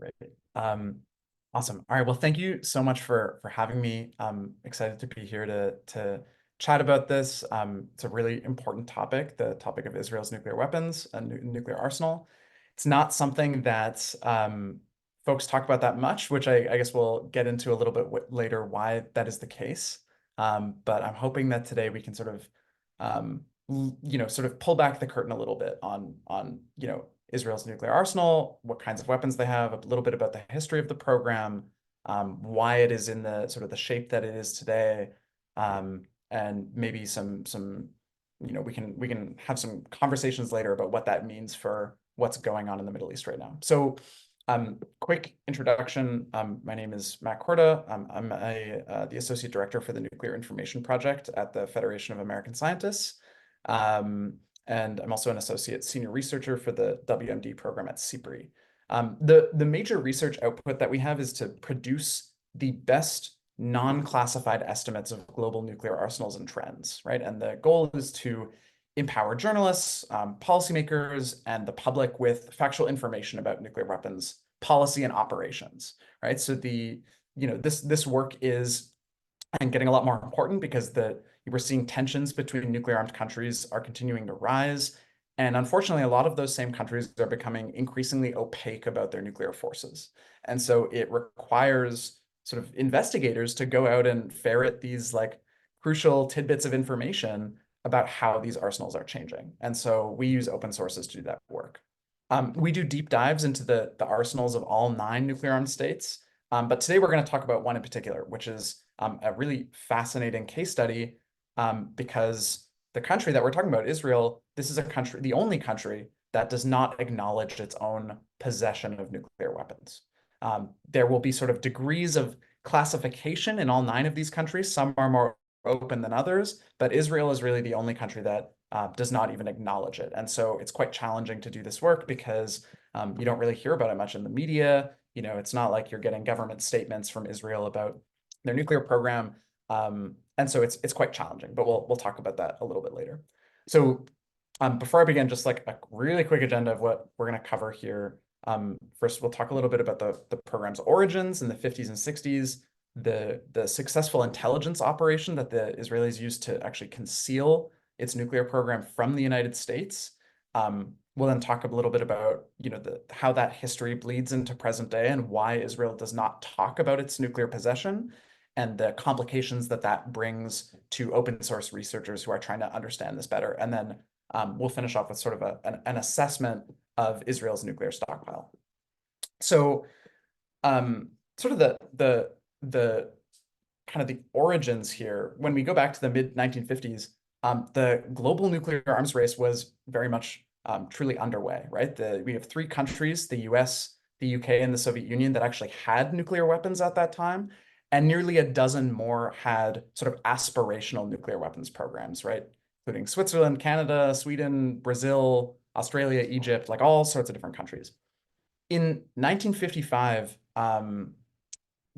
Great. Awesome. All right. Well, thank you so much for having me. I'm excited to be here to chat about this. It's a really important topic, the topic of Israel's nuclear weapons and nuclear arsenal. It's not something that folks talk about that much, which I guess we'll get into a little bit later why that is the case. But I'm hoping that today we can sort of sort of pull back the curtain a little bit on Israel's nuclear arsenal, what kinds of weapons they have, a little bit about the history of the program, why it is in the sort of the shape that it is today, and maybe we can have some conversations later about what that means for what's going on in the Middle East right now. So, quick introduction. My name is Matt Korda. I'm the Associate Director for the Nuclear Information Project at the Federation of American Scientists. And I'm also an associate senior researcher for the WMD program at CPRI. The major research output that we have is to produce the best non-classified estimates of global nuclear arsenals and trends, right? And the goal is to empower journalists, policymakers, and the public with factual information about nuclear weapons policy and operations, right? So this work is getting a lot more important because we're seeing tensions between nuclear armed countries are continuing to rise. And unfortunately, a lot of those same countries are becoming increasingly opaque about their nuclear forces. And so it requires sort of investigators to go out and ferret these like crucial tidbits of information about how these arsenals are changing. And so we use open sources to do that work. We do deep dives into the arsenals of all 9 nuclear armed states. But today we're going to talk about one in particular, which is a really fascinating case study because the country that we're talking about, Israel, this is the only country that does not acknowledge its own possession of nuclear weapons. There will be sort of degrees of classification in all 9 of these countries. Some are more open than others, but Israel is really the only country that does not even acknowledge it. And so it's quite challenging to do this work because you don't really hear about it much in the media. It's not like you're getting government statements from Israel about their nuclear program. And so it's quite challenging, but we'll talk about that a little bit later. So before I begin, just like a really quick agenda of what we're going to cover here. First, we'll talk a little bit about the program's origins in the 50s and 60s, the successful intelligence operation that the Israelis used to actually conceal its nuclear program from the United States. We'll then talk a little bit about how that history bleeds into present day and why Israel does not talk about its nuclear possession and the complications that brings to open source researchers who are trying to understand this better. And then we'll finish off with sort of an assessment of Israel's nuclear stockpile. So sort of the kind of the origins here, when we go back to the mid 1950s, the global nuclear arms race was very much truly underway, right? We have 3 countries, the US, the UK, and the Soviet Union, that actually had nuclear weapons at that time. And nearly a dozen more had sort of aspirational nuclear weapons programs, right? Including Switzerland, Canada, Sweden, Brazil, Australia, Egypt, like all sorts of different countries. In 1955,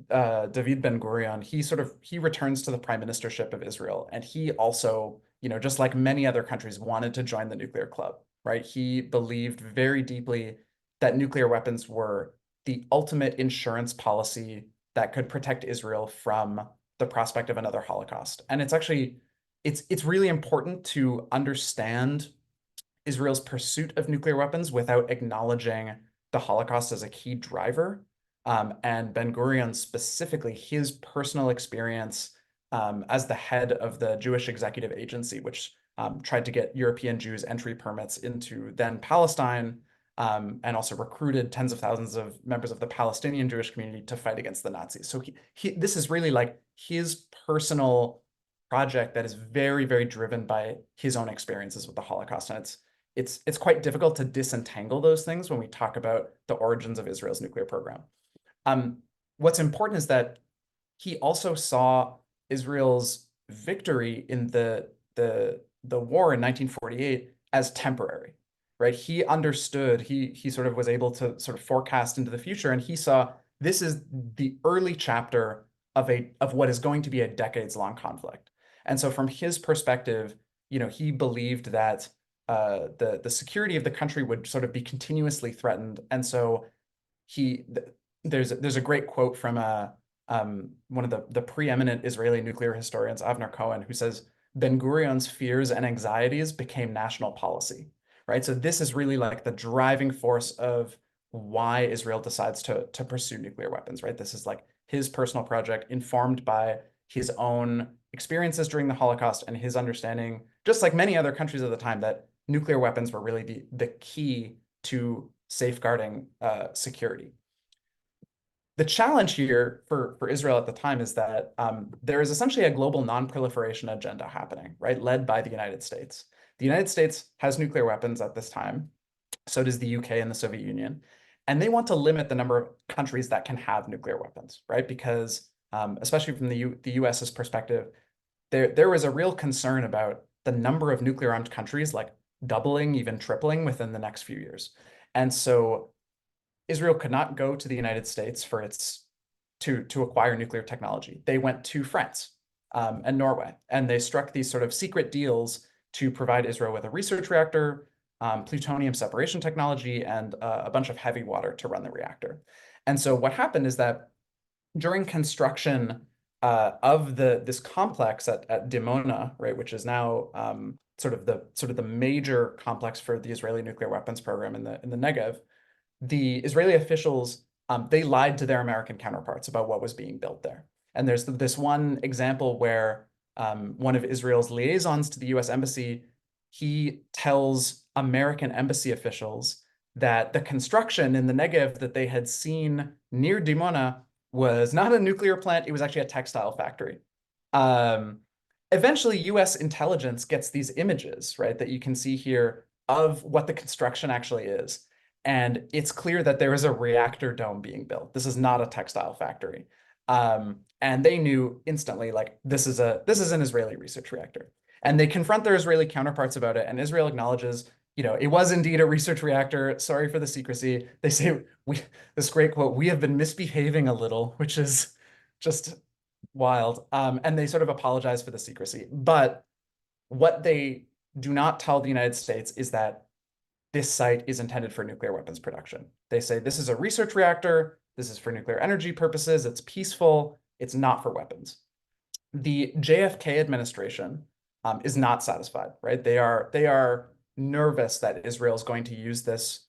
David Ben-Gurion, he returns to the prime ministership of Israel, and he also, just like many other countries, wanted to join the nuclear club, right? He believed very deeply that nuclear weapons were the ultimate insurance policy that could protect Israel from the prospect of another Holocaust. And it's really important to understand Israel's pursuit of nuclear weapons without acknowledging the Holocaust as a key driver. And Ben-Gurion specifically, his personal experience as the head of the Jewish Executive Agency, which tried to get European Jews entry permits into then Palestine, and also recruited tens of thousands of members of the Palestinian Jewish community to fight against the Nazis. So this is really like his personal project that is very, very driven by his own experiences with the Holocaust. And it's quite difficult to disentangle those things when we talk about the origins of Israel's nuclear program. What's important is that he also saw Israel's victory in the war in 1948 as temporary, right? He understood, he sort of was able to sort of forecast into the future, and he saw this is the early chapter of what is going to be a decades-long conflict. And so from his perspective, he believed that the security of the country would sort of be continuously threatened. And so there's a great quote from one of the preeminent Israeli nuclear historians, Avner Cohen, who says Ben-Gurion's fears and anxieties became national policy, right? So this is really like the driving force of why Israel decides to pursue nuclear weapons, right? This is like his personal project informed by his own experiences during the Holocaust and his understanding, just like many other countries at the time, that nuclear weapons were really the key to safeguarding security. The challenge here for Israel at the time is that there is essentially a global non-proliferation agenda happening, right, led by the United States. The United States has nuclear weapons at this time. So does the UK and the Soviet Union. And they want to limit the number of countries that can have nuclear weapons, right? Because especially from the US's perspective, there was a real concern about the number of nuclear armed countries like doubling, even tripling within the next few years. And so Israel could not go to the United States for to acquire nuclear technology. They went to France and Norway, and they struck these sort of secret deals to provide Israel with a research reactor, plutonium separation technology, and a bunch of heavy water to run the reactor. And so what happened is that during construction of this complex at Dimona, right, which is now sort of the major complex for the Israeli nuclear weapons program in the Negev, the Israeli officials they lied to their American counterparts about what was being built there. And there's this one example where one of Israel's liaisons to the U.S. embassy, he tells American embassy officials that the construction in the Negev that they had seen near Dimona was not a nuclear plant, it was actually a textile factory. Eventually, US intelligence gets these images, right, that you can see here of what the construction actually is. And it's clear that there is a reactor dome being built. This is not a textile factory. And they knew instantly, like, this is an Israeli research reactor. And they confront their Israeli counterparts about it, and Israel acknowledges, it was indeed a research reactor. Sorry for the secrecy. They say, this great quote, "We have been misbehaving a little," which is just wild. And they sort of apologize for the secrecy. But what they do not tell the United States is that this site is intended for nuclear weapons production. They say this is a research reactor, this is for nuclear energy purposes, it's peaceful, it's not for weapons. The JFK administration is not satisfied, right? They are nervous that Israel is going to use this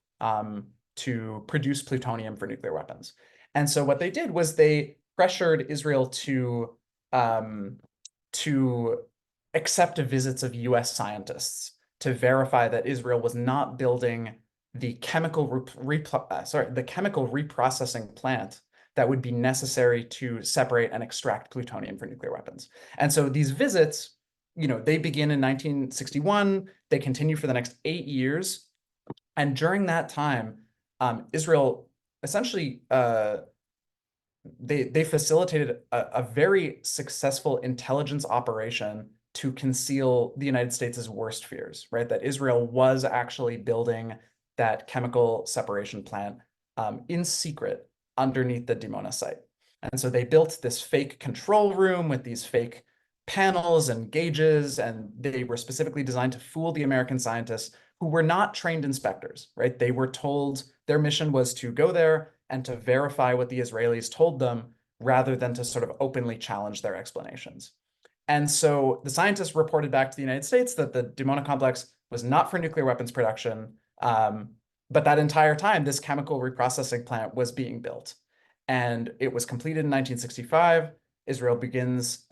to produce plutonium for nuclear weapons. And so what they did was they pressured Israel to accept visits of US scientists to verify that Israel was not building the chemical reprocessing plant that would be necessary to separate and extract plutonium for nuclear weapons. And so these visits, they begin in 1961, they continue for the next 8 years. And during that time, Israel essentially, they facilitated a very successful intelligence operation to conceal the United States' worst fears, right? That Israel was actually building that chemical separation plant in secret underneath the Dimona site. And so they built this fake control room with these fake panels and gauges, and they were specifically designed to fool the American scientists who were not trained inspectors, right? They were told their mission was to go there and to verify what the Israelis told them rather than to sort of openly challenge their explanations. And so the scientists reported back to the United States that the Dimona complex was not for nuclear weapons production, but that entire time, this chemical reprocessing plant was being built. And it was completed in 1965. Israel begins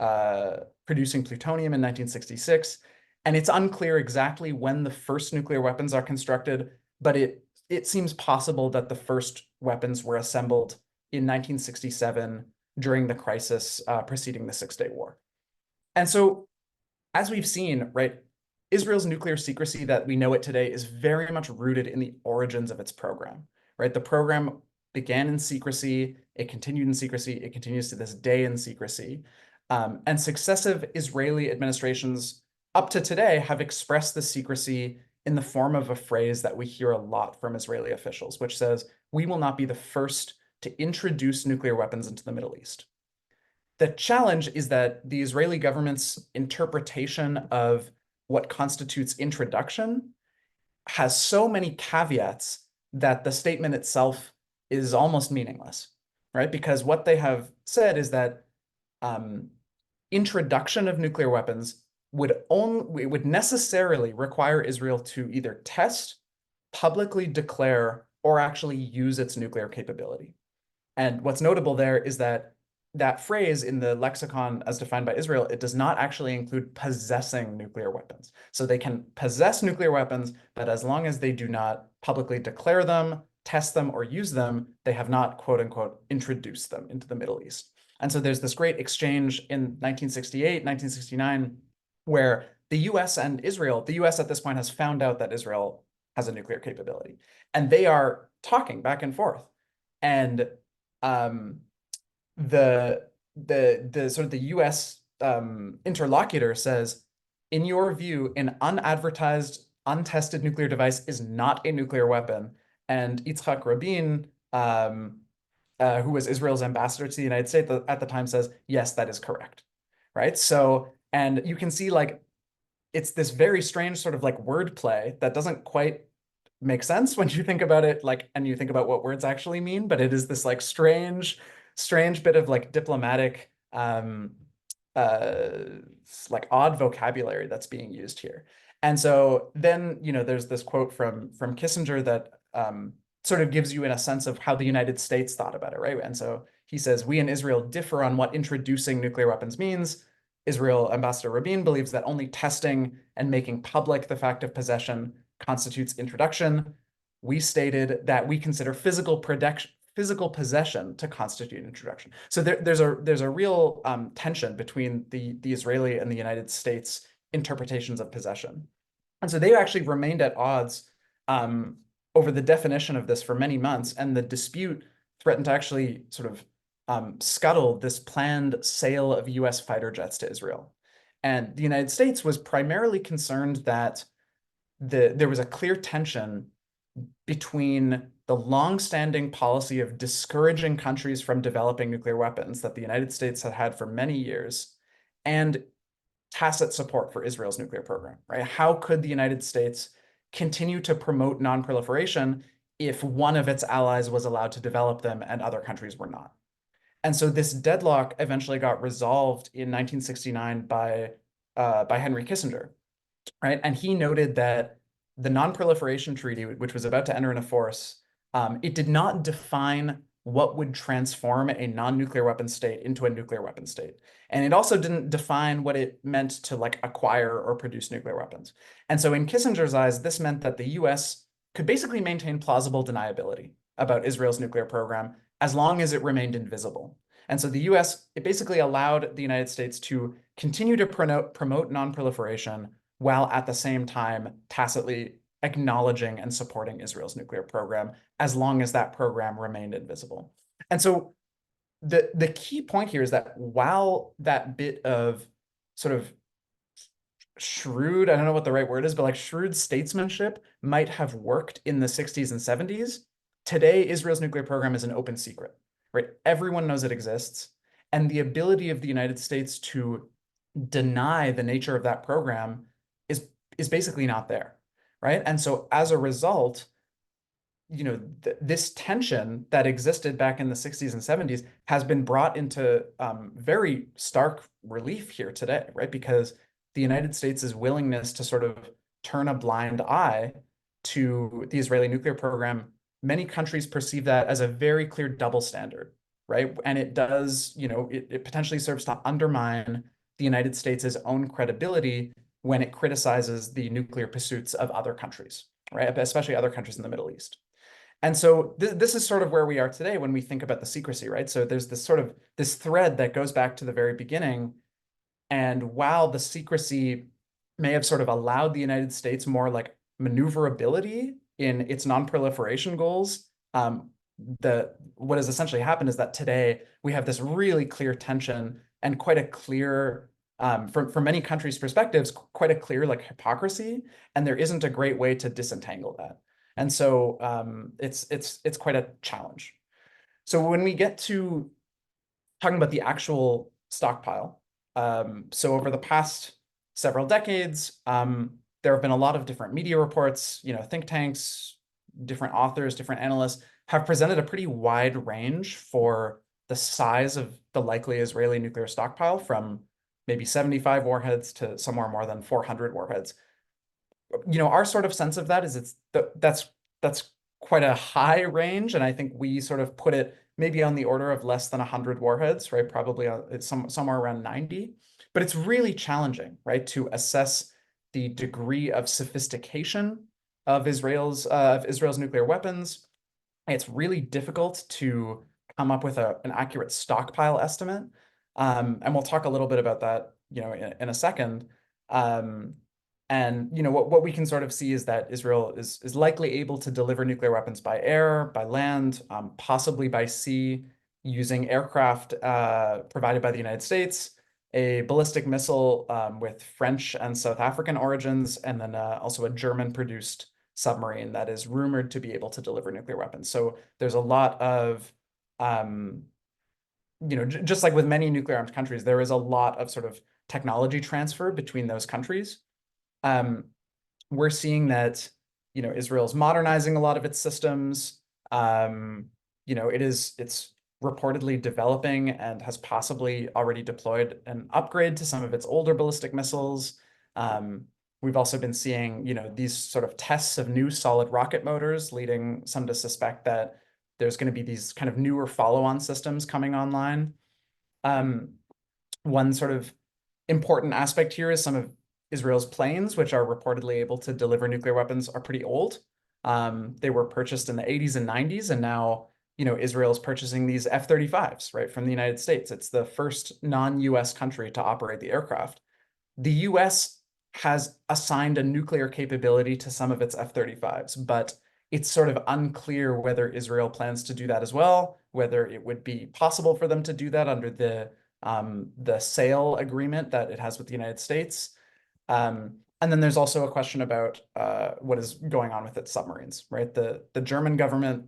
producing plutonium in 1966. And it's unclear exactly when the first nuclear weapons are constructed, but it seems possible that the first weapons were assembled in 1967 during the crisis preceding the Six-Day War. And so, as we've seen, right, Israel's nuclear secrecy that we know it today is very much rooted in the origins of its program, right? The program began in secrecy, it continued in secrecy, it continues to this day in secrecy. And successive Israeli administrations up to today have expressed the secrecy in the form of a phrase that we hear a lot from Israeli officials, which says, "We will not be the first to introduce nuclear weapons into the Middle East." The challenge is that the Israeli government's interpretation of what constitutes introduction has so many caveats that the statement itself is almost meaningless, right? Because what they have said is that introduction of nuclear weapons would necessarily require Israel to either test, publicly declare, or actually use its nuclear capability. And what's notable there is that that phrase in the lexicon as defined by Israel, it does not actually include possessing nuclear weapons. So they can possess nuclear weapons, but as long as they do not publicly declare them, test them, or use them, they have not, quote unquote, introduced them into the Middle East. And so there's this great exchange in 1968, 1969, where the US and Israel, the US at this point has found out that Israel has a nuclear capability, and they are talking back and forth. And the sort of the US interlocutor says, in your view, an unadvertised, untested nuclear device is not a nuclear weapon. And Yitzhak Rabin, who was Israel's ambassador to the United States at the time, says, yes, that is correct. Right. So, and you can see like it's this very strange sort of like wordplay that doesn't quite make sense when you think about it, like, and you think about what words actually mean, but it is this like strange bit of like diplomatic, uh, like odd vocabulary that's being used here. And so then, there's this quote from Kissinger that sort of gives you in a sense of how the United States thought about it, right? And so he says, we in Israel differ on what introducing nuclear weapons means. Israel Ambassador Rabin believes that only testing and making public the fact of possession constitutes introduction. We stated that we consider physical possession to constitute introduction. So there's a real tension between the Israeli and the United States interpretations of possession. And so they actually remained at odds over the definition of this for many months, and the dispute threatened to actually sort of scuttle this planned sale of US fighter jets to Israel. And the United States was primarily concerned that there was a clear tension between the long-standing policy of discouraging countries from developing nuclear weapons that the United States had had for many years and tacit support for Israel's nuclear program, right? How could the United States continue to promote non-proliferation if one of its allies was allowed to develop them and other countries were not? And so this deadlock eventually got resolved in 1969 by Henry Kissinger, right? And he noted that the Non-Proliferation Treaty, which was about to enter into force, it did not define what would transform a non-nuclear weapon state into a nuclear weapon state. And it also didn't define what it meant to like acquire or produce nuclear weapons. And so in Kissinger's eyes, this meant that the US could basically maintain plausible deniability about Israel's nuclear program as long as it remained invisible. And so the US, it basically allowed the United States to continue to promote non-proliferation while at the same time tacitly acknowledging and supporting Israel's nuclear program as long as that program remained invisible. And so the key point here is that while that bit of sort of shrewd, I don't know what the right word is, but like shrewd statesmanship might have worked in the 60s and 70s, today Israel's nuclear program is an open secret, right? Everyone knows it exists. And the ability of the United States to deny the nature of that program is basically not there, right? And so as a result, this tension that existed back in the 60s and 70s has been brought into very stark relief here today, right? Because the United States' willingness to sort of turn a blind eye to the Israeli nuclear program, many countries perceive that as a very clear double standard, right? And it does, it potentially serves to undermine the United States' own credibility when it criticizes the nuclear pursuits of other countries, right? Especially other countries in the Middle East. And so this is sort of where we are today when we think about the secrecy, right? So there's this sort of this thread that goes back to the very beginning. And while the secrecy may have sort of allowed the United States more like maneuverability in its non-proliferation goals, what has essentially happened is that today we have this really clear tension and quite a clear from many countries' perspectives, quite a clear like hypocrisy, and there isn't a great way to disentangle that. And so it's quite a challenge. So when we get to talking about the actual stockpile, so over the past several decades, there have been a lot of different media reports, think tanks, different authors, different analysts have presented a pretty wide range for the size of the likely Israeli nuclear stockpile, from maybe 75 warheads to somewhere more than 400 warheads. Our sort of sense of that is that's quite a high range, and I think we sort of put it maybe on the order of less than 100 warheads, right? Probably it's somewhere around 90. But it's really challenging, right, to assess the degree of sophistication of Israel's nuclear weapons. It's really difficult to come up with an accurate stockpile estimate. And we'll talk a little bit about that, in a second. And what we can sort of see is that Israel is likely able to deliver nuclear weapons by air, by land, possibly by sea, using aircraft provided by the United States, a ballistic missile with French and South African origins, and then also a German-produced submarine that is rumored to be able to deliver nuclear weapons. So there's a lot of, just like with many nuclear armed countries, there is a lot of sort of technology transfer between those countries. We're seeing that, Israel's modernizing a lot of its systems. It's reportedly developing and has possibly already deployed an upgrade to some of its older ballistic missiles. We've also been seeing, these sort of tests of new solid rocket motors, leading some to suspect that there's going to be these kind of newer follow-on systems coming online. One sort of important aspect here is some of Israel's planes, which are reportedly able to deliver nuclear weapons, are pretty old. They were purchased in the 80s and 90s, and now, Israel's purchasing these F-35s, right, from the United States. It's the first non-US country to operate the aircraft. The US has assigned a nuclear capability to some of its F-35s, but it's sort of unclear whether Israel plans to do that as well, whether it would be possible for them to do that under the sale agreement that it has with the United States. And then there's also a question about what is going on with its submarines, right? The German government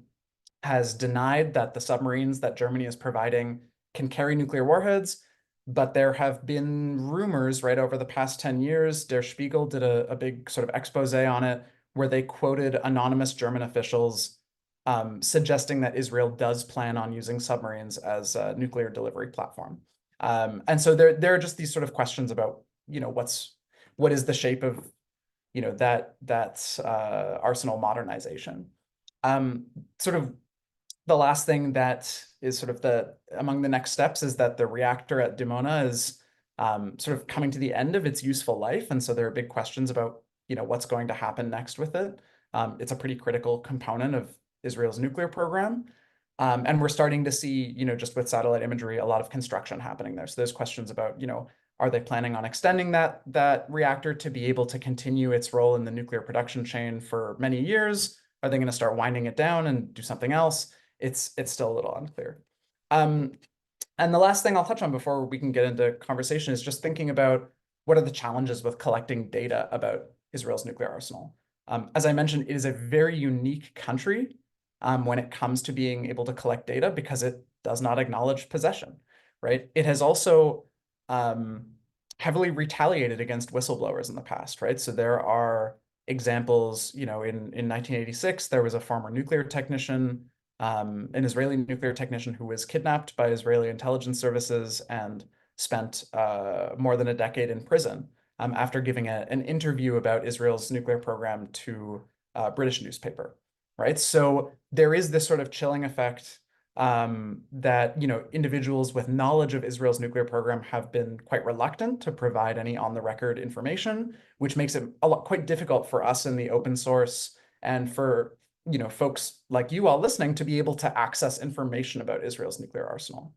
has denied that the submarines that Germany is providing can carry nuclear warheads, but there have been rumors, right, over the past 10 years. Der Spiegel did a big sort of expose on it, where they quoted anonymous German officials suggesting that Israel does plan on using submarines as a nuclear delivery platform. And so there are just these sort of questions about, what is the shape of, that arsenal modernization. Sort of the last thing that is sort of among the next steps is that the reactor at Dimona is sort of coming to the end of its useful life. And so there are big questions about, what's going to happen next with it. It's a pretty critical component of Israel's nuclear program. And we're starting to see, just with satellite imagery, a lot of construction happening there. So there's questions about, are they planning on extending that reactor to be able to continue its role in the nuclear production chain for many years? Are they going to start winding it down and do something else? It's still a little unclear. And the last thing I'll touch on before we can get into conversation is just thinking about what are the challenges with collecting data about Israel's nuclear arsenal. As I mentioned, it is a very unique country when it comes to being able to collect data because it does not acknowledge possession, right? It has also heavily retaliated against whistleblowers in the past, right? So there are examples, in 1986, there was a former nuclear technician, an Israeli nuclear technician who was kidnapped by Israeli intelligence services and spent more than a decade in prison after giving an interview about Israel's nuclear program to a British newspaper, right? So there is this sort of chilling effect that, individuals with knowledge of Israel's nuclear program have been quite reluctant to provide any on-the-record information, which makes it quite difficult for us in the open source and for, folks like you all listening to be able to access information about Israel's nuclear arsenal.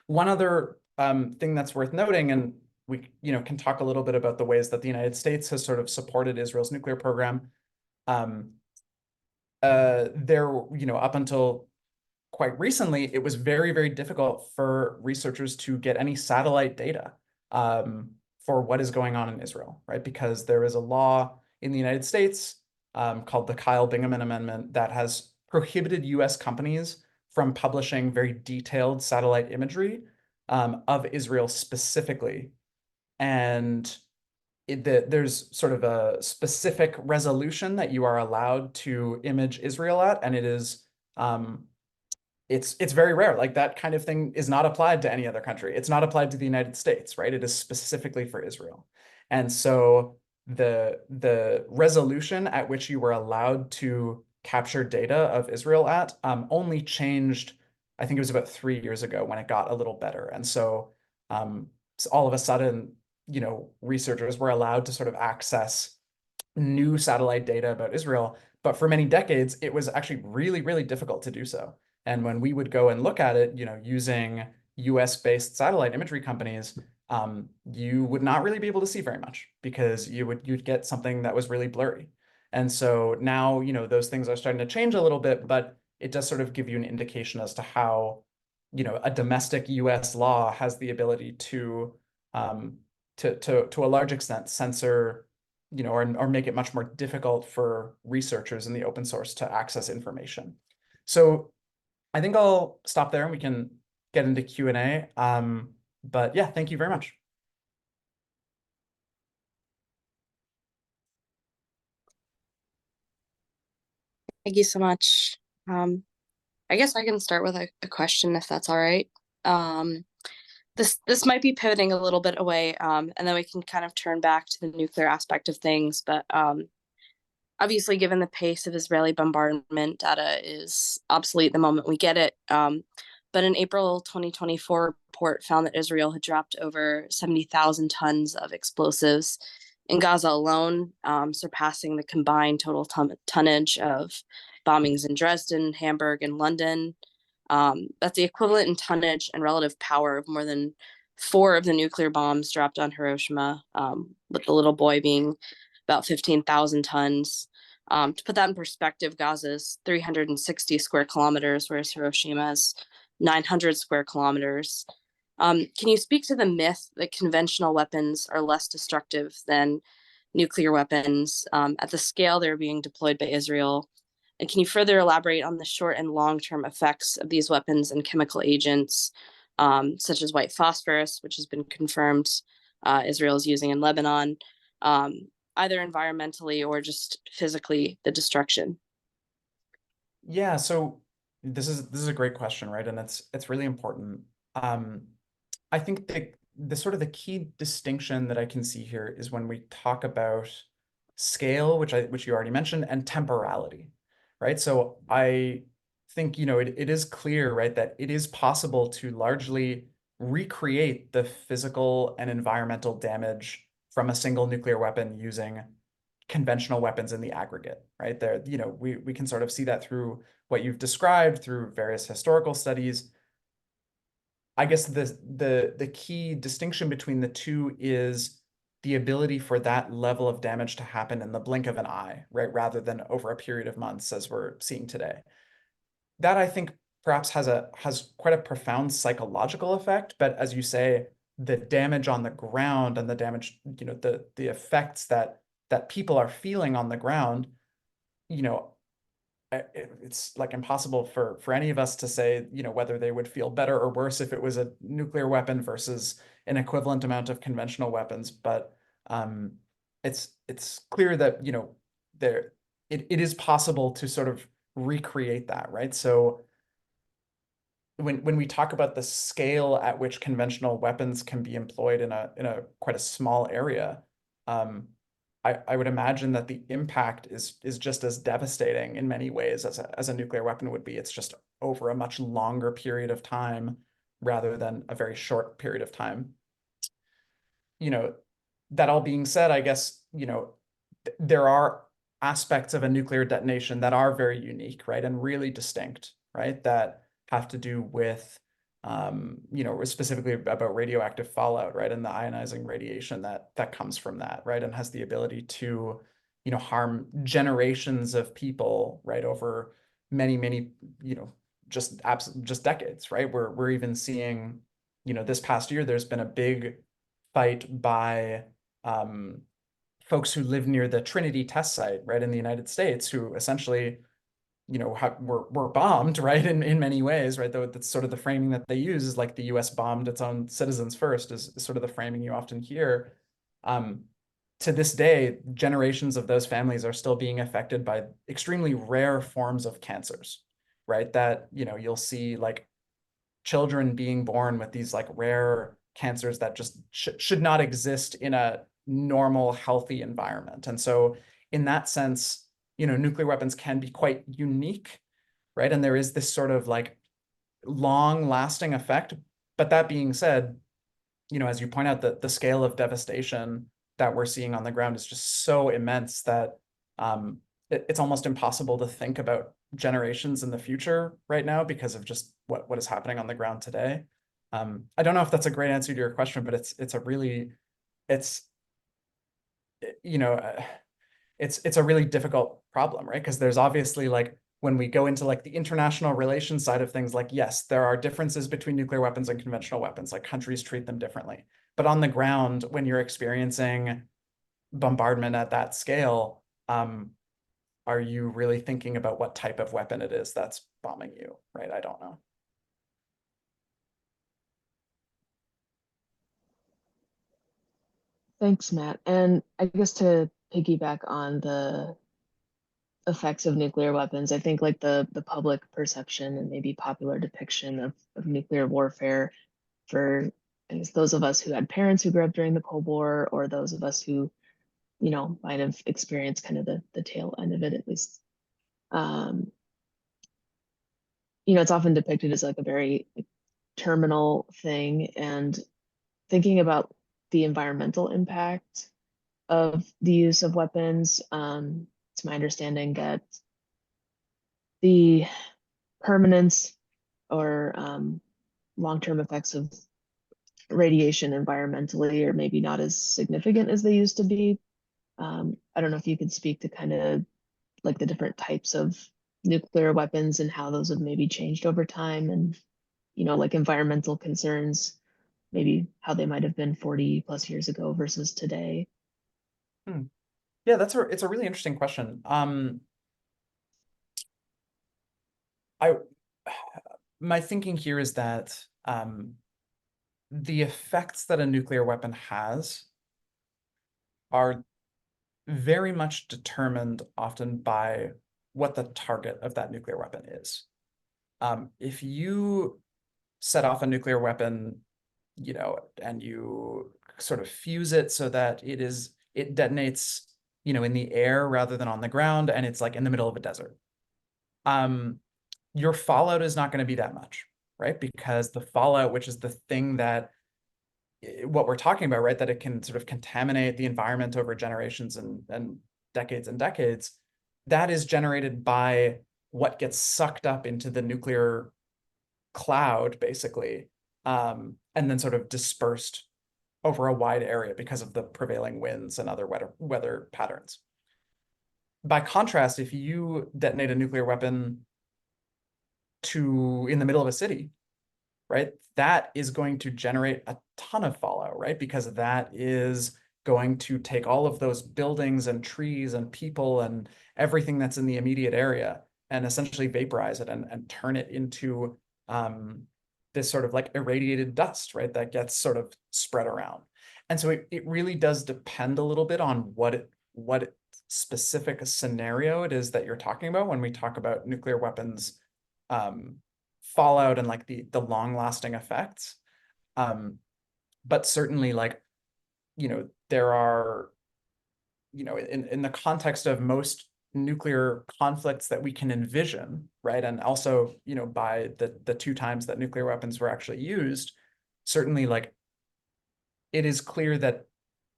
One other thing that's worth noting, and we, can talk a little bit about the ways that the United States has sort of supported Israel's nuclear program. Up until quite recently, it was very, very difficult for researchers to get any satellite data for what is going on in Israel, right? Because there is a law in the United States called the Kyle-Bingaman Amendment that has prohibited US companies from publishing very detailed satellite imagery of Israel specifically. And there's sort of a specific resolution that you are allowed to image Israel at, and um, it's very rare. Like that kind of thing is not applied to any other country. It's not applied to the United States, right? It is specifically for Israel. And so the resolution at which you were allowed to capture data of Israel at only changed, I think it was about 3 years ago when it got a little better. And so all of a sudden, researchers were allowed to sort of access new satellite data about Israel. But for many decades, it was actually really, really difficult to do so. And when we would go and look at it, using US-based satellite imagery companies, you would not really be able to see very much because you'd get something that was really blurry. And so now, those things are starting to change a little bit, but it does sort of give you an indication as to how, a domestic US law has the ability um, to a large extent censor, or make it much more difficult for researchers in the open source to access information. So I think I'll stop there and we can get into Q&A. But yeah, thank you very much. Thank you so much. I guess I can start with a question if that's all right. Um, this might be pivoting a little bit away, and then we can kind of turn back to the nuclear aspect of things. But obviously, given the pace of Israeli bombardment, data is obsolete the moment we get it. But an April 2024 report found that Israel had dropped over 70,000 tons of explosives in Gaza alone, surpassing the combined total tonnage of bombings in Dresden, Hamburg, and London. That's the equivalent in tonnage and relative power of more than 4 of the nuclear bombs dropped on Hiroshima, with the little boy being about 15,000 tons. To put that in perspective, Gaza's 360 square kilometers, whereas Hiroshima's 900 square kilometers. Can you speak to the myth that conventional weapons are less destructive than nuclear weapons at the scale they're being deployed by Israel? And can you further elaborate on the short and long-term effects of these weapons and chemical agents, such as white phosphorus, which has been confirmed Israel is using in Lebanon, either environmentally or just physically, the destruction? Yeah, so this is a great question, right? And it's really important. I think the sort of the key distinction that I can see here is when we talk about scale, which you already mentioned, and temporality, right? So I think, it is clear, right, that it is possible to largely recreate the physical and environmental damage from a single nuclear weapon using conventional weapons in the aggregate, right? There, we can sort of see that through what you've described through various historical studies. I guess the key distinction between the two is the ability for that level of damage to happen in the blink of an eye, right? Rather than over a period of months as we're seeing today. That I think perhaps has quite a profound psychological effect, but as you say, the damage on the ground and the damage, the effects that people are feeling on the ground, you know, it's like impossible for any of us to say, whether they would feel better or worse if it was a nuclear weapon versus an equivalent amount of conventional weapons. But it's clear that, there it is possible to sort of recreate that, right? So when we talk about the scale at which conventional weapons can be employed in a quite a small area, I would imagine that the impact is just as devastating in many ways as a nuclear weapon would be. It's just over a much longer period of time rather than a very short period of time. That all being said, I guess, there are aspects of a nuclear detonation that are very unique, right? And really distinct, right? That have to do with specifically about radioactive fallout, right? And the ionizing radiation that comes from that, right? And has the ability to, harm generations of people, right? Over many, many, just decades, right? We're even seeing, this past year, there's been a big fight by folks who live near the Trinity test site, right, in the United States, who essentially, were bombed, right, in many ways, right? Though that's sort of the framing that they use is like the U.S. bombed its own citizens first, is sort of the framing you often hear. to this day, generations of those families are still being affected by extremely rare forms of cancers, right? That, you'll see like children being born with these like rare cancers that just should not exist in a normal, healthy environment. And so in that sense, nuclear weapons can be quite unique, right? And there is this sort of like long lasting effect. But that being said, as you point out, the scale of devastation that we're seeing on the ground is just so immense that it's almost impossible to think about generations in the future right now because of just what is happening on the ground today. I don't know if that's a great answer to your question, but it's a really it's you know it's a really difficult problem, right? Because there's obviously like when we go into like the international relations side of things, like yes, there are differences between nuclear weapons and conventional weapons, like countries treat them differently. But on the ground, when you're experiencing bombardment at that scale, are you really thinking about what type of weapon it is that's bombing you, right? I don't know. Thanks, Matt. And I guess to piggyback on the effects of nuclear weapons, I think like the public perception and maybe popular depiction of nuclear warfare for, I guess, those of us who had parents who grew up during the Cold War, or those of us who, might have experienced kind of the tail end of it at least. It's often depicted as like a very like, terminal thing, and thinking about the environmental impact of the use of weapons. It's my understanding that the permanence or long-term effects of radiation environmentally are maybe not as significant as they used to be. I don't know if you could speak to kind of like the different types of nuclear weapons and how those have maybe changed over time, and like environmental concerns, maybe how they might have been 40 plus years ago versus today. Yeah, it's a really interesting question. I my thinking here is that the effects that a nuclear weapon has are very much determined often by what the target of that nuclear weapon is. If you set off a nuclear weapon, and you sort of fuse it so that it detonates, in the air rather than on the ground, and it's like in the middle of a desert. Your fallout is not going to be that much, right? Because the fallout, which is the thing that what we're talking about, right? That it can sort of contaminate the environment over generations and decades, that is generated by what gets sucked up into the nuclear cloud, basically, and then sort of dispersed over a wide area because of the prevailing winds and other weather patterns. By contrast, if you detonate a nuclear weapon in the middle of a city, right, that is going to generate a ton of fallout, right? Because that is going to take all of those buildings and trees and people and everything that's in the immediate area and essentially vaporize it and turn it into this sort of like irradiated dust, right? That gets sort of spread around. And so it really does depend a little bit on what specific scenario it is that you're talking about when we talk about nuclear weapons fallout and like the long lasting effects. But certainly like, there are, in the context of most nuclear conflicts that we can envision, right? And also, by the two times that nuclear weapons were actually used, certainly like it is clear that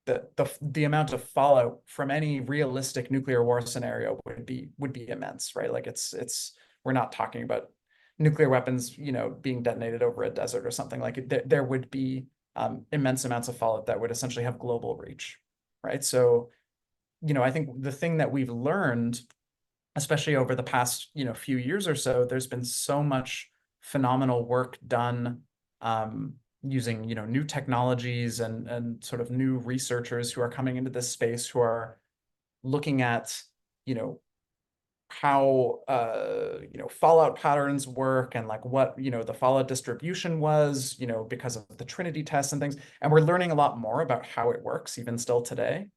the amount of fallout from any realistic nuclear war scenario would be immense, right? Like we're not talking about nuclear weapons, being detonated over a desert or something. Like there would be immense amounts of fallout that would essentially have global reach, right? So, I think the thing that we've learned, especially over the past, few years or so, there's been so much phenomenal work done using, new technologies and sort of new researchers who are coming into this space who are looking at, how fallout patterns work and like what the fallout distribution was, because of the Trinity tests and things. And we're learning a lot more about how it works even still today.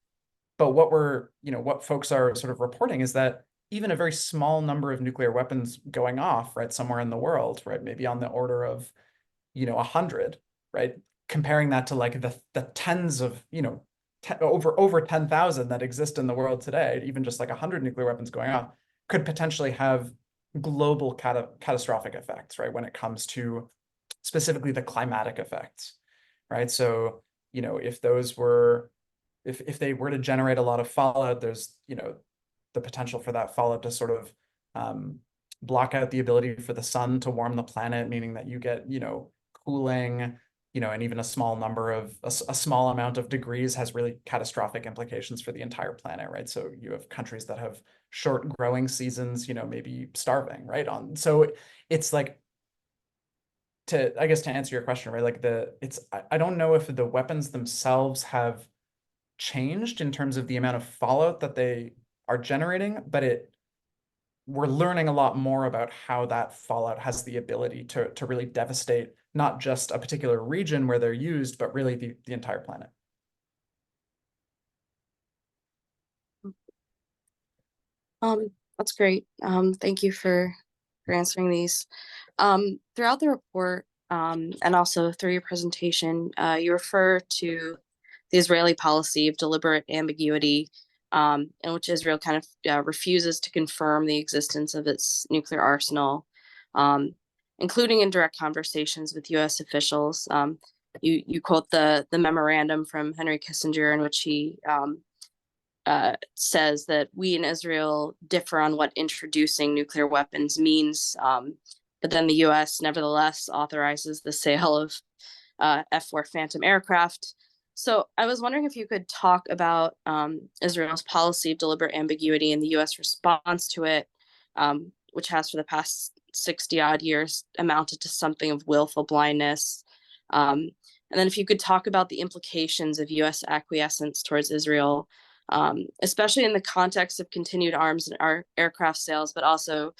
But what folks are sort of reporting is that even a very small number of nuclear weapons going off, right, somewhere in the world, right, maybe on the order of, 100, right, comparing that to like the tens of, over 10,000 that exist in the world today, even just like 100 nuclear weapons going off could potentially have global catastrophic effects, right, when it comes to specifically the climatic effects, right? So, if those were, if they were to generate a lot of fallout, there's, the potential for that fallout to sort of block out the ability for the sun to warm the planet, meaning that you get, cooling, and even a small number of a small amount of degrees has really catastrophic implications for the entire planet, right? So you have countries that have short growing seasons, maybe starving, right? So it's like, I guess to answer your question, right? Like I don't know if the weapons themselves have changed in terms of the amount of fallout that they are generating, but we're learning a lot more about how that fallout has the ability to really devastate not just a particular region where they're used, but really the entire planet. That's great. Thank you for answering these. Throughout the report, and also through your presentation, you refer to the Israeli policy of deliberate ambiguity, in which Israel kind of refuses to confirm the existence of its nuclear arsenal, including in direct conversations with U.S. officials. You quote the memorandum from Henry Kissinger in which he says that we in Israel differ on what introducing nuclear weapons means, but then the U.S. nevertheless authorizes the sale of F-4 Phantom aircraft. So I was wondering if you could talk about Israel's policy of deliberate ambiguity and the U.S. response to it, which has for the past 60 odd years amounted to something of willful blindness. And then if you could talk about the implications of U.S. acquiescence towards Israel, especially in the context of continued arms and aircraft sales, but also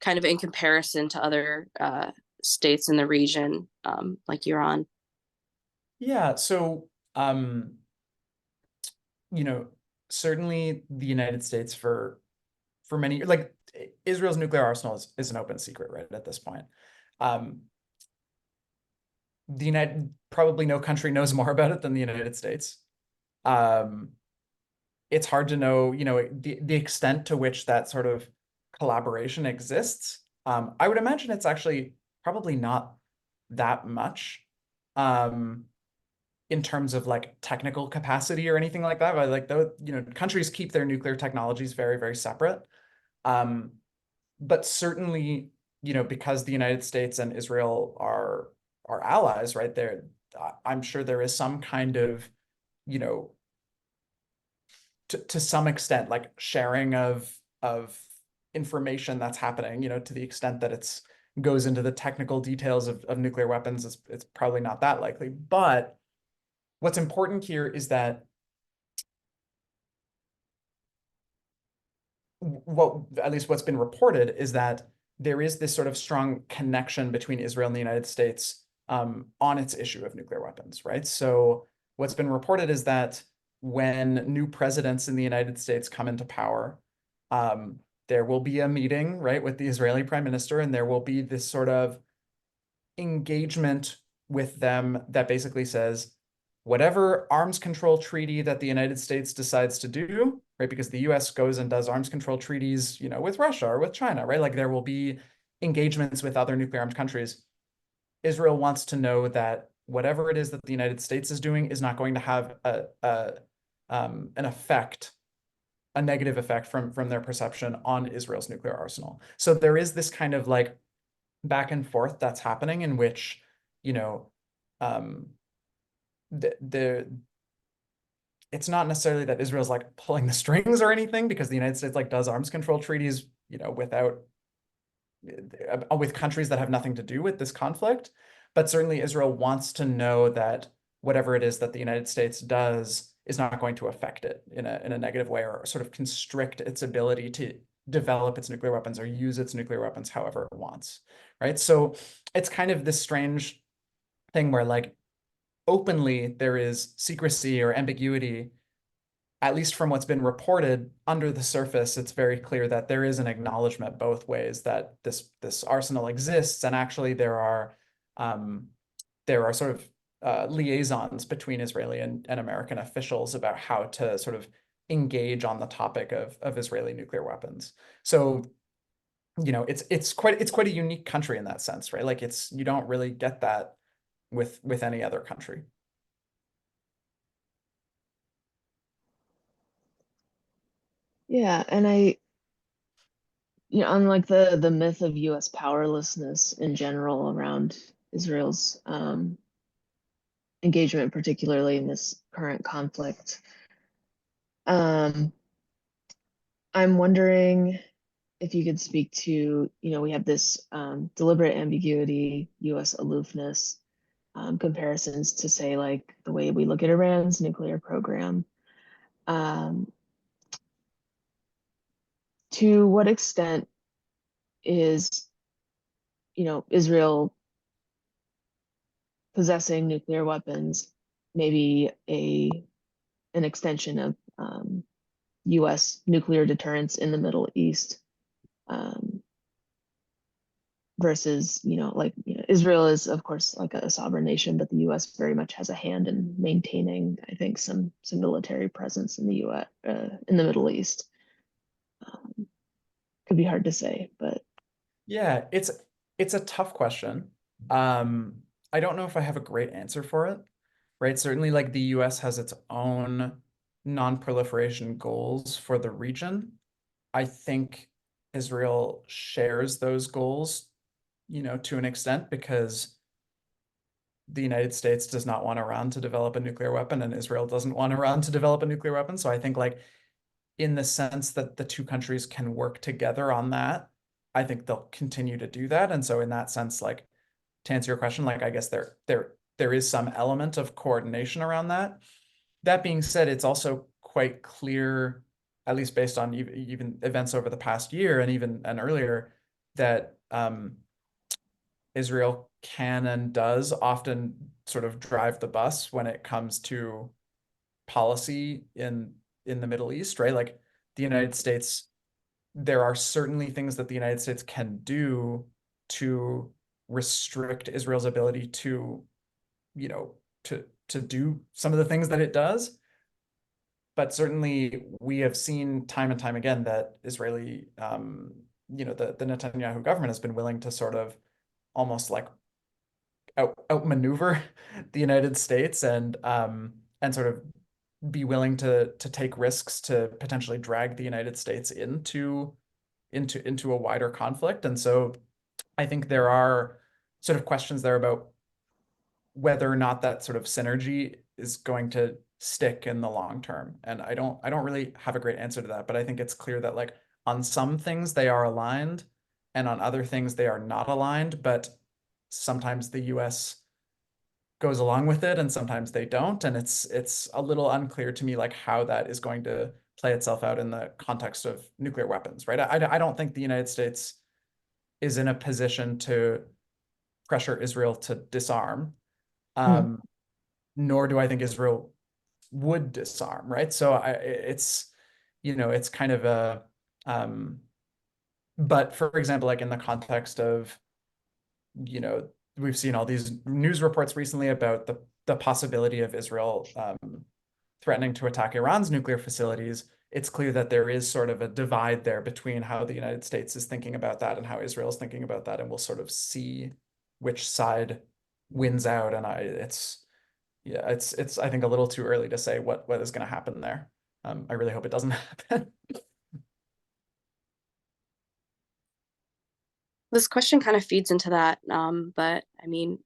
kind of in comparison to other states in the region, like Iran. Yeah, so certainly the United States for many years, like Israel's nuclear arsenal is an open secret, right, at this point. Probably no country knows more about it than the United States. It's hard to know, the extent to which that sort of collaboration exists. I would imagine it's actually probably not that much. In terms of like technical capacity or anything like that, but like countries keep their nuclear technologies very, very separate. But certainly, because the United States and Israel are allies, right there, I'm sure there is some kind of, to some extent, like sharing of information that's happening, to the extent that it's goes into the technical details of nuclear weapons, it's probably not that likely. But what's important here is that at least what's been reported is that there is this sort of strong connection between Israel and the United States on its issue of nuclear weapons, right? So what's been reported is that when new presidents in the United States come into power, there will be a meeting, right, with the Israeli prime minister, and there will be this sort of engagement with them that basically says, whatever arms control treaty that the United States decides to do, right, because the US goes and does arms control treaties, with Russia or with China, right? Like there will be engagements with other nuclear armed countries. Israel wants to know that whatever it is that the United States is doing is not going to have an effect, a negative effect from their perception on Israel's nuclear arsenal. So there is this kind of like back and forth that's happening in which, it's not necessarily that Israel's like pulling the strings or anything, because the United States like does arms control treaties, with countries that have nothing to do with this conflict. But certainly Israel wants to know that whatever it is that the United States does is not going to affect it in a negative way, or sort of constrict its ability to develop its nuclear weapons or use its nuclear weapons however it wants, right? So it's kind of this strange thing where like openly there is secrecy or ambiguity, at least from what's been reported under the surface, it's very clear that there is an acknowledgement both ways that this arsenal exists, and actually there are sort of liaisons between Israeli and American officials about how to sort of engage on the topic of Israeli nuclear weapons. So, you know, it's quite a unique country in that sense, right? Like you don't really get that with any other country. Yeah, and unlike the myth of U.S. powerlessness in general around Israel's engagement, particularly in this current conflict, I'm wondering if you could speak to, we have this deliberate ambiguity, U.S. aloofness, comparisons to, say, like the way we look at Iran's nuclear program. To what extent is, Israel possessing nuclear weapons maybe an extension of U.S. nuclear deterrence in the Middle East, versus, Israel is, of course, like a sovereign nation, but the U.S. very much has a hand in maintaining, I think, some military presence in the U.S. In the Middle East. Could be hard to say, but Yeah, it's a tough question. I don't know if I have a great answer for it, right? Certainly, like the US has its own non-proliferation goals for the region. I think Israel shares those goals, you know, to an extent, because the United States does not want Iran to develop a nuclear weapon, and Israel doesn't want Iran to develop a nuclear weapon. So I think, like, in the sense that the two countries can work together on that, I think they'll continue to do that. And so in that sense, like, to answer your question, like, I guess there is some element of coordination around that. That being said, it's also quite clear, at least based on even events over the past year and even earlier, that Israel can and does often sort of drive the bus when it comes to policy in the Middle East, right? Like the United States, there are certainly things that the United States can do to restrict Israel's ability to, you know, to do some of the things that it does. But certainly we have seen time and time again that Israeli, the Netanyahu government has been willing to sort of almost like outmaneuver the United States and sort of be willing to take risks to potentially drag the United States into a wider conflict. And so I think there are sort of questions there about whether or not that sort of synergy is going to stick in the long term. And I don't really have a great answer to that, but I think it's clear that, like, on some things they are aligned and on other things they are not aligned, but sometimes the US goes along with it and sometimes they don't. And it's a little unclear to me, like, how that is going to play itself out in the context of nuclear weapons, right? I don't think the United States is in a position to pressure Israel to disarm, nor do I think Israel would disarm, right? So it's, it's kind of but for example, like in the context of, we've seen all these news reports recently about the possibility of Israel threatening to attack Iran's nuclear facilities. It's clear that there is sort of a divide there between how the United States is thinking about that and how Israel is thinking about that, and we'll sort of see which side wins out. And it's I think a little too early to say what is going to happen there. I really hope it doesn't happen. This question kind of feeds into that, but I mean,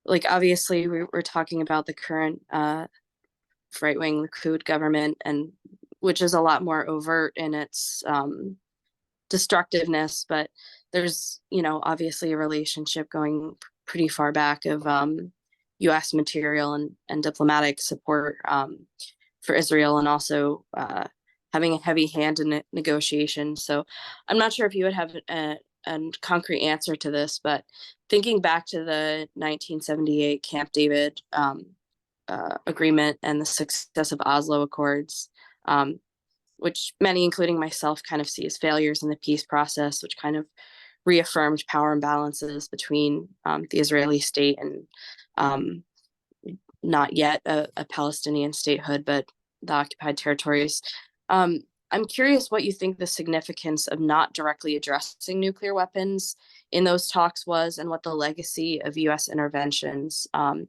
like obviously we're talking about the current right-wing Likud government, and which is a lot more overt in its destructiveness, but there's, obviously a relationship going pretty far back of US material and diplomatic support for Israel, and also having a heavy hand in negotiations. So I'm not sure if you would have a concrete answer to this, but thinking back to the 1978 Camp David agreement and the success of Oslo Accords, um, which many, including myself, kind of see as failures in the peace process, which kind of reaffirmed power imbalances between the Israeli state and not yet a Palestinian statehood, but the occupied territories. I'm curious what you think the significance of not directly addressing nuclear weapons in those talks was, and what the legacy of U.S. interventions and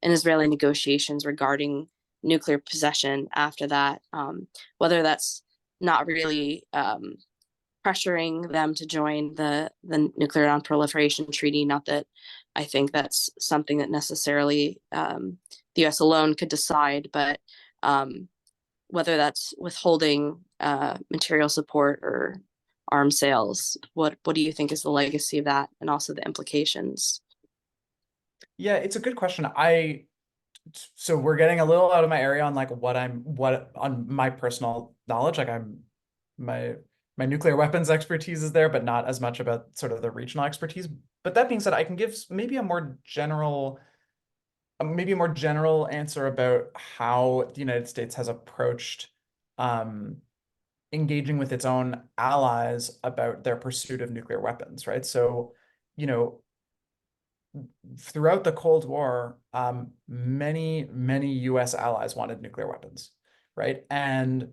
Israeli negotiations regarding nuclear possession after that, whether that's not really pressuring them to join the nuclear non-proliferation treaty. Not that I think that's something that necessarily the U.S. alone could decide, but whether that's withholding material support or arms sales. What do you think is the legacy of that, and also the implications? Yeah, it's a good question. So we're getting a little out of my area on like what on my personal knowledge. Like my nuclear weapons expertise is there, but not as much about sort of the regional expertise. But that being said, I can give maybe a more general answer about how the United States has approached engaging with its own allies about their pursuit of nuclear weapons, right? So, you know, throughout the Cold War, many US allies wanted nuclear weapons, right? And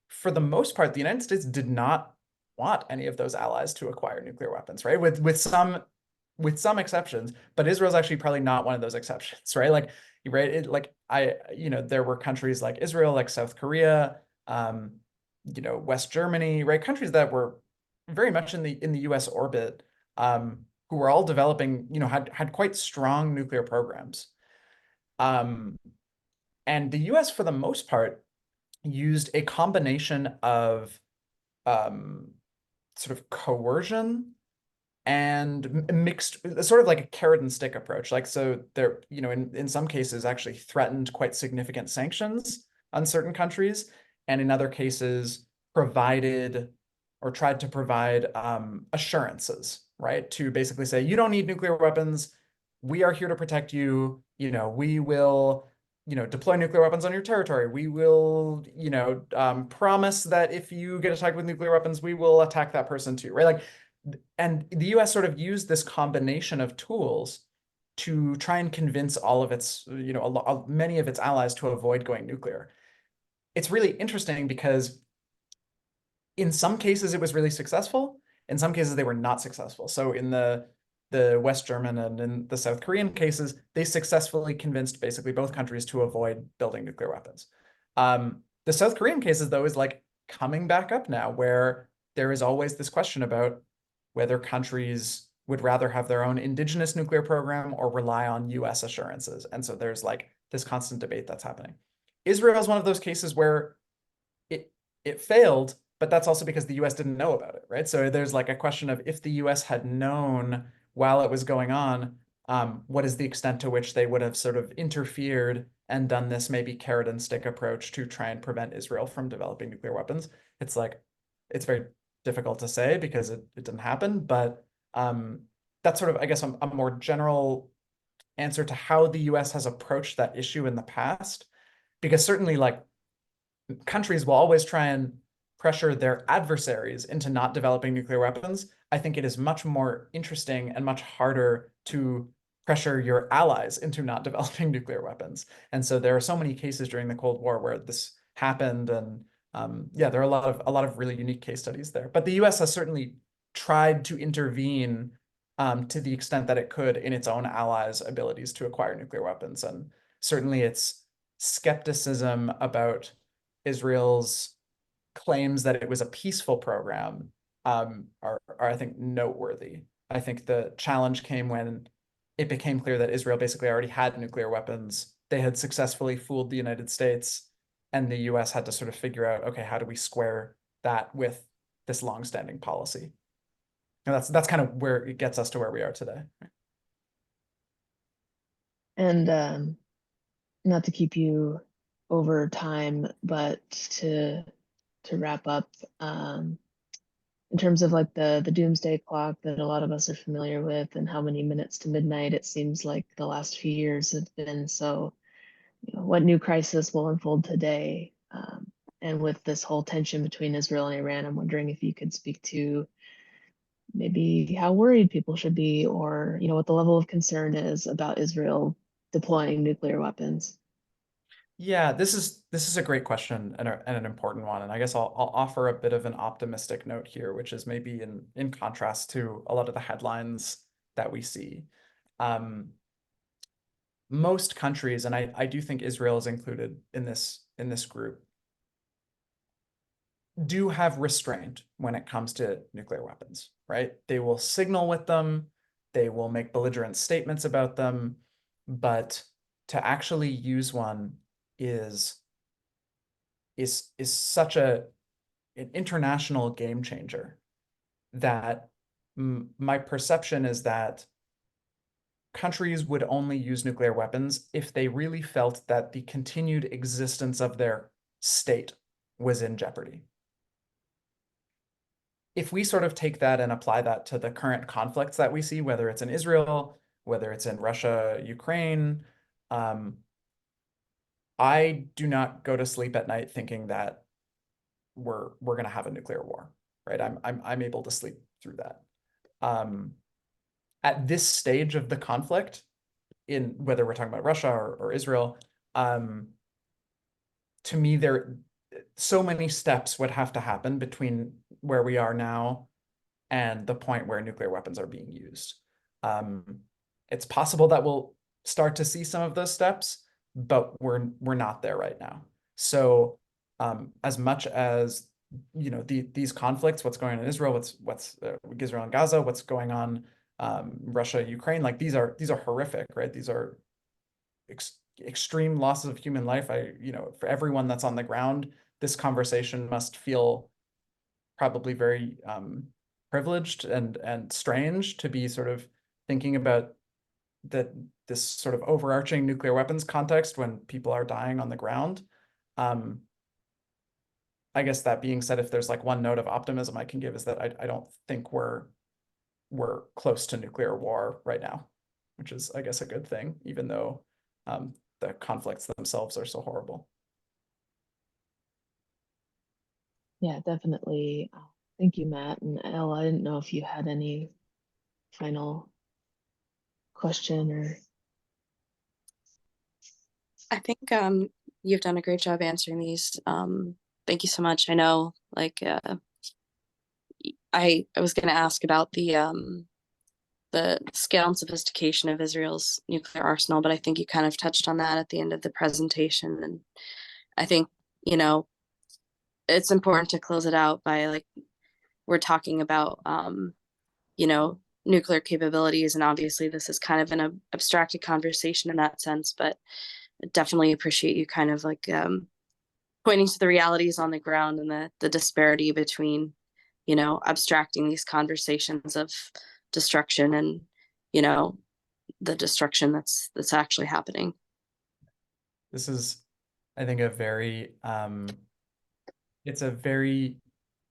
for the most part, the United States did not want any of those allies to acquire nuclear weapons, right? With some exceptions, but Israel's actually probably not one of those exceptions, right? Like, right, there were countries like Israel, like South Korea, West Germany, right? Countries that were very much in the US orbit, who were all developing, had quite strong nuclear programs. And the US, for the most part, used a combination of sort of coercion and mixed, sort of like a carrot and stick approach. Like, so there, in some cases actually threatened quite significant sanctions on certain countries, and in other cases provided or tried to provide assurances, right? To basically say, you don't need nuclear weapons. We are here to protect you. We will, deploy nuclear weapons on your territory. We will, promise that if you get attacked with nuclear weapons, we will attack that person too, right? Like, and the US sort of used this combination of tools to try and convince all of its, many of its allies to avoid going nuclear. It's really interesting because in some cases it was really successful. In some cases they were not successful. So in the West German and in the South Korean cases, they successfully convinced basically both countries to avoid building nuclear weapons. The South Korean cases, though, is like coming back up now, where there is always this question about whether countries would rather have their own indigenous nuclear program or rely on US assurances. And so there's like this constant debate that's happening. Israel is one of those cases where it failed, but that's also because the US didn't know about it, right? So there's like a question of, if the US had known while it was going on, what is the extent to which they would have sort of interfered and done this maybe carrot and stick approach to try and prevent Israel from developing nuclear weapons? It's very difficult to say because it didn't happen, but that's sort of, I guess, a more general answer to how the US has approached that issue in the past. Because certainly, like, countries will always try and pressure their adversaries into not developing nuclear weapons. I think it is much more interesting and much harder to pressure your allies into not developing nuclear weapons. And so there are so many cases during the Cold War where this happened, and there are a lot of really unique case studies there. But the US has certainly tried to intervene to the extent that it could in its own allies' abilities to acquire nuclear weapons. And certainly its skepticism about Israel's claims that it was a peaceful program are I think noteworthy. I think the challenge came when it became clear that Israel basically already had nuclear weapons. They had successfully fooled the United States, and the US had to sort of figure out, okay, how do we square that with this longstanding policy? And that's kind of where it gets us to where we are today. And not to keep you over time, but to wrap up, in terms of like the doomsday clock that a lot of us are familiar with, and how many minutes to midnight it seems like the last few years have been so what new crisis will unfold today. And with this whole tension between Israel and Iran, I'm wondering if you could speak to maybe how worried people should be, or what the level of concern is about Israel deploying nuclear weapons. Yeah, this is a great question and, an important one, and I guess I'll offer a bit of an optimistic note here, which is maybe in contrast to a lot of the headlines that we see. Most countries, and I do think Israel is included in this group, do have restraint when it comes to nuclear weapons, right? They will signal with them, they will make belligerent statements about them, but to actually use one is such an international game changer that my perception is that countries would only use nuclear weapons if they really felt that the continued existence of their state was in jeopardy. If we sort of take that and apply that to the current conflicts that we see, whether it's in Israel, whether it's in Russia, Ukraine, I do not go to sleep at night thinking that we're going to have a nuclear war, right? I'm able to sleep through that. At this stage of the conflict, in whether we're talking about Russia or Israel, to me, there so many steps would have to happen between where we are now and the point where nuclear weapons are being used. It's possible that we'll start to see some of those steps, but we're not there right now. So as much as these conflicts, what's going on in Israel, what's Israel and Gaza, what's going on Russia, Ukraine, like these are horrific, right? These are extreme losses of human life. For everyone that's on the ground, this conversation must feel probably very privileged and strange to be sort of thinking about this sort of overarching nuclear weapons context when people are dying on the ground. I guess that being said, if there's like one note of optimism I can give is that I don't think we're close to nuclear war right now, which is, I guess, a good thing, even though the conflicts themselves are so horrible. Yeah, definitely. Thank you, Matt. And Elle, I didn't know if you had any final question or. I think you've done a great job answering these. Thank you so much. I know, like, I was going to ask about the scale and sophistication of Israel's nuclear arsenal, but I think you kind of touched on that at the end of the presentation. And I think, it's important to close it out by, like, we're talking about, nuclear capabilities. And obviously this is kind of an abstracted conversation in that sense, but I definitely appreciate you kind of like pointing to the realities on the ground and the disparity between, abstracting these conversations of destruction and, the destruction that's actually happening. This is, I think,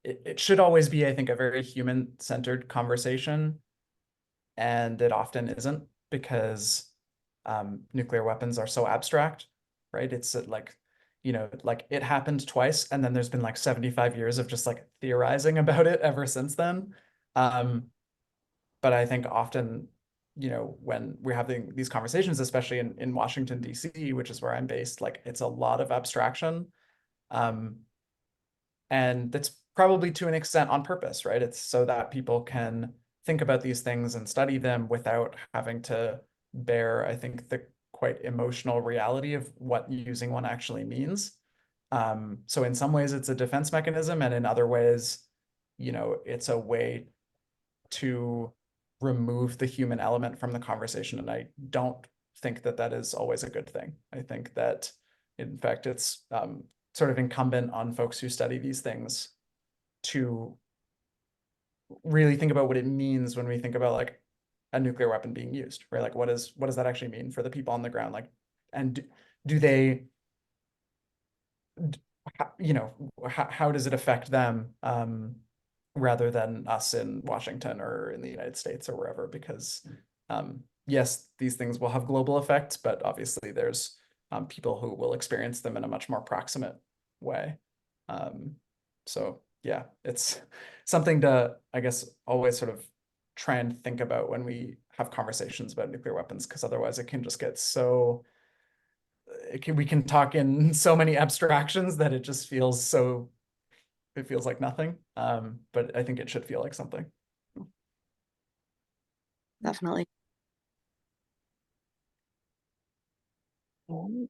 it should always be, I think, a very human-centered conversation, and it often isn't because nuclear weapons are so abstract, right? It's like, like it happened twice, and then there's been like 75 years of just like theorizing about it ever since then. But I think often, when we're having these conversations, especially in Washington, D.C., which is where I'm based, like it's a lot of abstraction. And that's probably to an extent on purpose, right? It's so that people can think about these things and study them without having to bear, I think, the quite emotional reality of what using one actually means. So in some ways it's a defense mechanism, and in other ways, it's a way to remove the human element from the conversation. And I don't think that that is always a good thing. I think that, in fact, it's sort of incumbent on folks who study these things to really think about what it means when we think about like a nuclear weapon being used, right? Like what does that actually mean for the people on the ground? Like, and do they, how does it affect them rather than us in Washington or in the United States or wherever? Because yes, these things will have global effects, but obviously there's people who will experience them in a much more proximate way. So yeah, it's something to, I guess, always sort of try and think about when we have conversations about nuclear weapons, because otherwise it can just get so, we can talk in so many abstractions that it just feels so, it feels like nothing. But I think it should feel like something. Definitely. Um,